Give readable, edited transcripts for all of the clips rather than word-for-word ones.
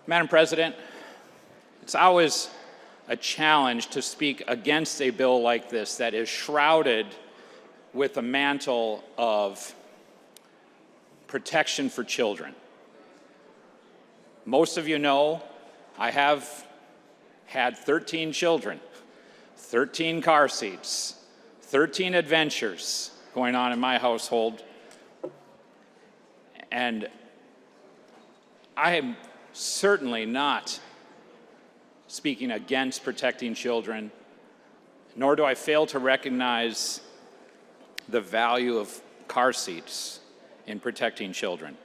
Madam President, it's always a challenge to speak against a bill like this that is shrouded with a mantle of protection for children. Most of you know I have had 13 children, 13 car seats, 13 adventures going on in my household, and I am certainly not speaking against protecting children, nor do I fail to recognize the value of car seats in protecting children.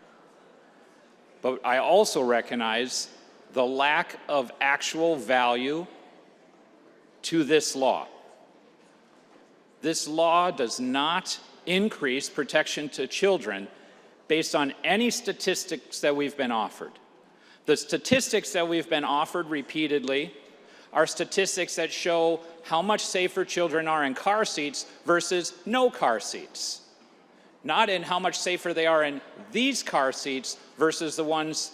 But I also recognize the lack of actual value to this law. This law does not increase protection to children based on any statistics that we've been offered. The statistics that we've been offered repeatedly are statistics that show how much safer children are in car seats versus no car seats. Not in how much safer they are in these car seats versus the ones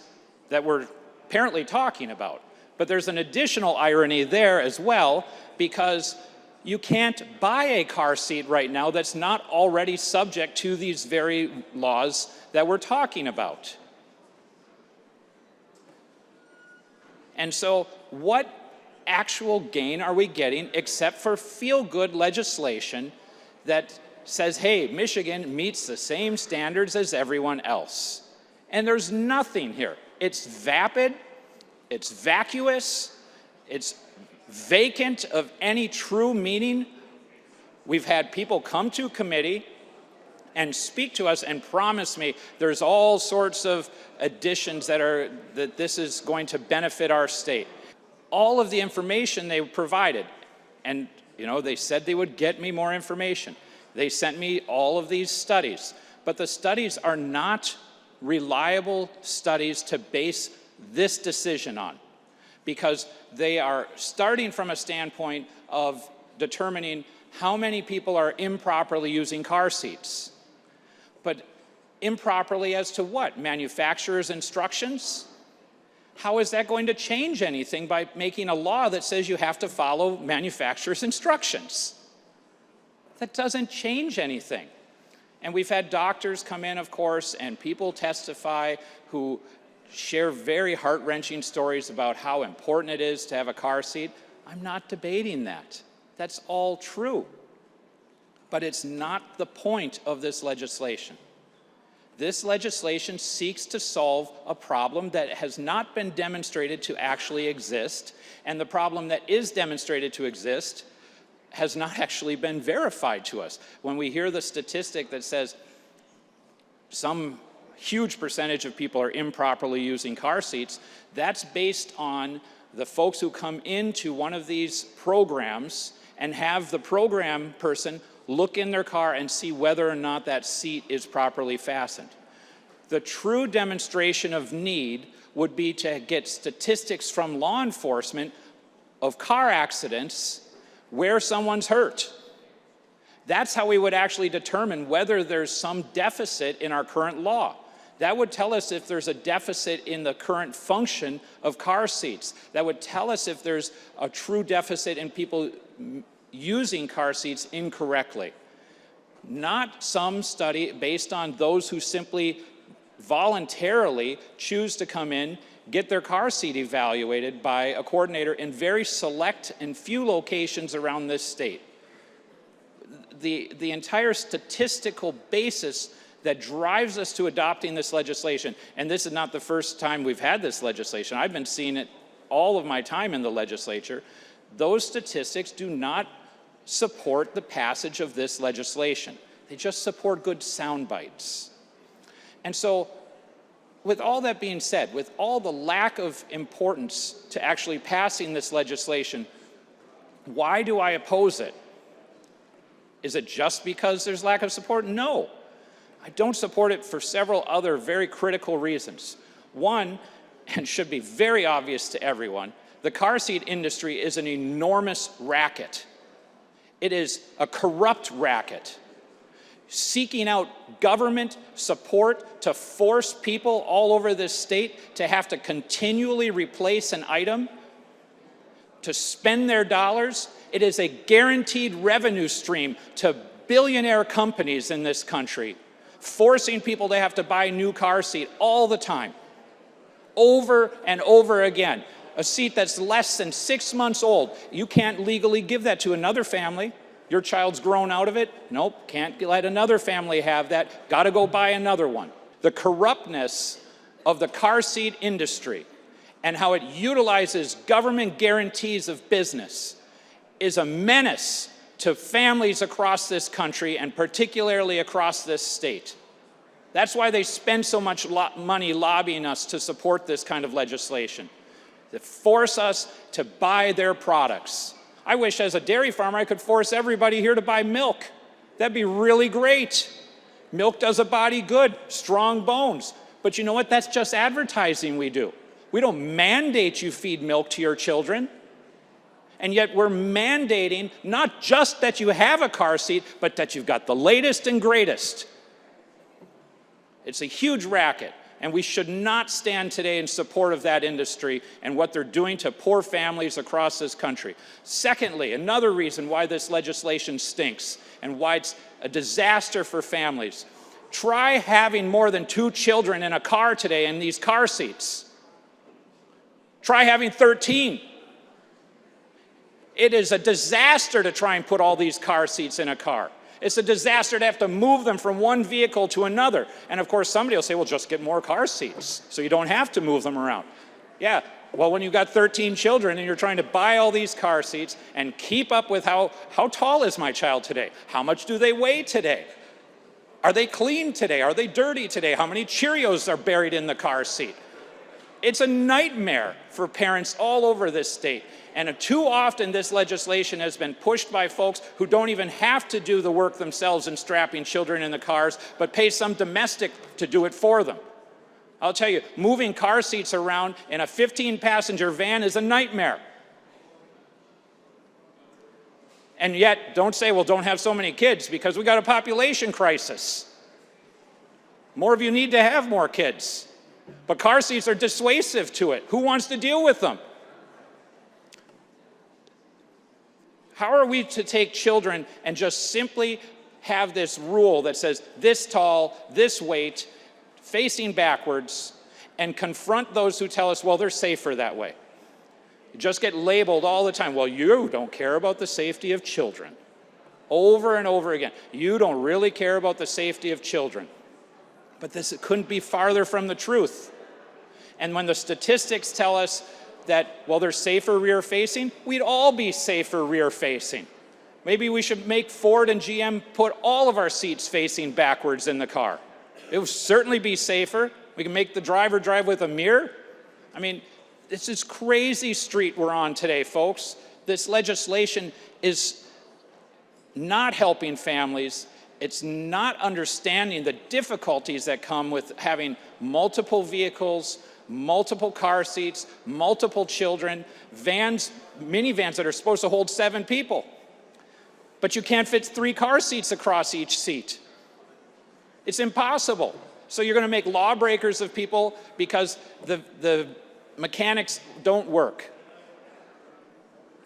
that we're apparently talking about. But there's an additional irony there as well, because you can't buy a car seat right now that's not already subject to these very laws that we're talking about. And so what actual gain are we getting except for feel-good legislation that says, hey, Michigan meets the same standards as everyone else? And there's nothing here. It's vapid, it's vacuous, it's vacant of any true meaning. We've had people come to committee and speak to us and promise me there's all sorts of additions that this is going to benefit our state. All of the information they provided, and they said they would get me more information. They sent me all of these studies, but the studies are not reliable studies to base this decision on, because they are starting from a standpoint of determining how many people are improperly using car seats. But improperly as to what? Manufacturer's instructions? How is that going to change anything by making a law that says you have to follow manufacturer's instructions? That doesn't change anything. And we've had doctors come in, of course, and people testify who share very heart-wrenching stories about how important it is to have a car seat. I'm not debating that. That's all true. But it's not the point of this legislation. This legislation seeks to solve a problem that has not been demonstrated to actually exist, and the problem that is demonstrated to exist has not actually been verified to us. When we hear the statistic that says some huge percentage of people are improperly using car seats, that's based on the folks who come into one of these programs and have the program person look in their car and see whether or not that seat is properly fastened. The true demonstration of need would be to get statistics from law enforcement of car accidents where someone's hurt. That's how we would actually determine whether there's some deficit in our current law. That would tell us if there's a deficit in the current function of car seats. That would tell us if there's a true deficit in people using car seats incorrectly. Not some study based on those who simply voluntarily choose to come in, get their car seat evaluated by a coordinator in very select and few locations around this state. The entire statistical basis that drives us to adopting this legislation, and this is not the first time we've had this legislation, I've been seeing it all of my time in the legislature, those statistics do not support the passage of this legislation. They just support good sound bites. And so, with all that being said, with all the lack of importance to actually passing this legislation, why do I oppose it? Is it just because there's lack of support? No. I don't support it for several other very critical reasons. One, and should be very obvious to everyone, the car seat industry is an enormous racket. It is a corrupt racket. seeking out government support to force people all over this state to have to continually replace an item, to spend their dollars. It is a guaranteed revenue stream to billionaire companies in this country, forcing people to have to buy a new car seat all the time, over and over again. A seat that's less than 6 months old, you can't legally give that to another family. Your child's grown out of it? Nope, can't let another family have that. Got to go buy another one. The corruptness of the car seat industry and how it utilizes government guarantees of business is a menace to families across this country and particularly across this state. That's why they spend so much money lobbying us to support this kind of legislation, to force us to buy their products. I wish as a dairy farmer I could force everybody here to buy milk. That'd be really great. Milk does a body good, strong bones. But you know what? That's just advertising we do. We don't mandate you feed milk to your children. And yet we're mandating not just that you have a car seat, but that you've got the latest and greatest. It's a huge racket. And we should not stand today in support of that industry and what they're doing to poor families across this country. Secondly, another reason why this legislation stinks and why it's a disaster for families. Try having more than 2 children in a car today in these car seats. Try having 13. It is a disaster to try and put all these car seats in a car. It's a disaster to have to move them from one vehicle to another. And of course, somebody will say, well, just get more car seats so you don't have to move them around. Yeah, well, when you've got 13 children and you're trying to buy all these car seats and keep up with how tall is my child today? How much do they weigh today? Are they clean today? Are they dirty today? How many Cheerios are buried in the car seat? It's a nightmare for parents all over this state. And too often this legislation has been pushed by folks who don't even have to do the work themselves in strapping children in the cars, but pay some domestic to do it for them. I'll tell you, moving car seats around in a 15-passenger van is a nightmare. And yet, don't say, well, don't have so many kids, because we got a population crisis. More of you need to have more kids. But car seats are dissuasive to it. Who wants to deal with them? How are we to take children and just simply have this rule that says this tall, this weight, facing backwards, and confront those who tell us, well, they're safer that way? You just get labeled all the time. Well, you don't care about the safety of children. Over and over again. You don't really care about the safety of children. But this couldn't be farther from the truth. And when the statistics tell us that, well, they're safer rear-facing, we'd all be safer rear-facing. Maybe we should make Ford and GM put all of our seats facing backwards in the car. It would certainly be safer. We can make the driver drive with a mirror. I mean, this is crazy street we're on today, folks. This legislation is not helping families. It's not understanding the difficulties that come with having multiple vehicles, multiple car seats, multiple children, vans, minivans that are supposed to hold 7 people. But you can't fit 3 car seats across each seat. It's impossible. So you're going to make lawbreakers of people because the mechanics don't work.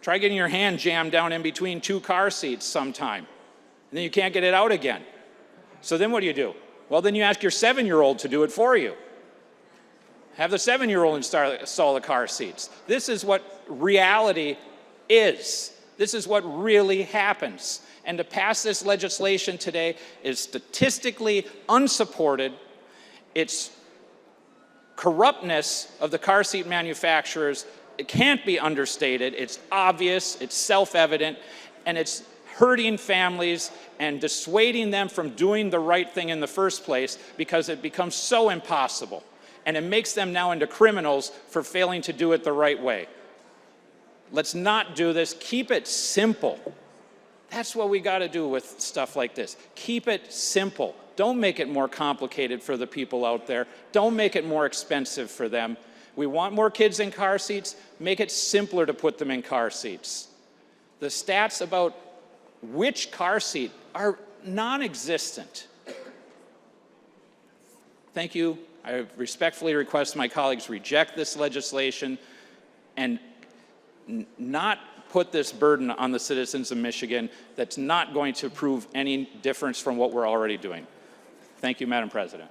Try getting your hand jammed down in between 2 car seats sometime. And then you can't get it out again. So then what do? Well, then you ask your 7-year-old to do it for you. Have the 7-year-old install the car seats. This is what reality is. This is what really happens. And to pass this legislation today is statistically unsupported. It's corruptness of the car seat manufacturers. It can't be understated. It's obvious, it's self-evident, and it's hurting families and dissuading them from doing the right thing in the first place because it becomes so impossible. And it makes them now into criminals for failing to do it the right way. Let's not do this. Keep it simple. That's what we got to do with stuff like this. Keep it simple. Don't make it more complicated for the people out there. Don't make it more expensive for them. We want more kids in car seats. Make it simpler to put them in car seats. The stats about which car seat are non-existent. Thank you. I respectfully request my colleagues reject this legislation and not put this burden on the citizens of Michigan that's not going to prove any difference from what we're already doing. Thank you, Madam President.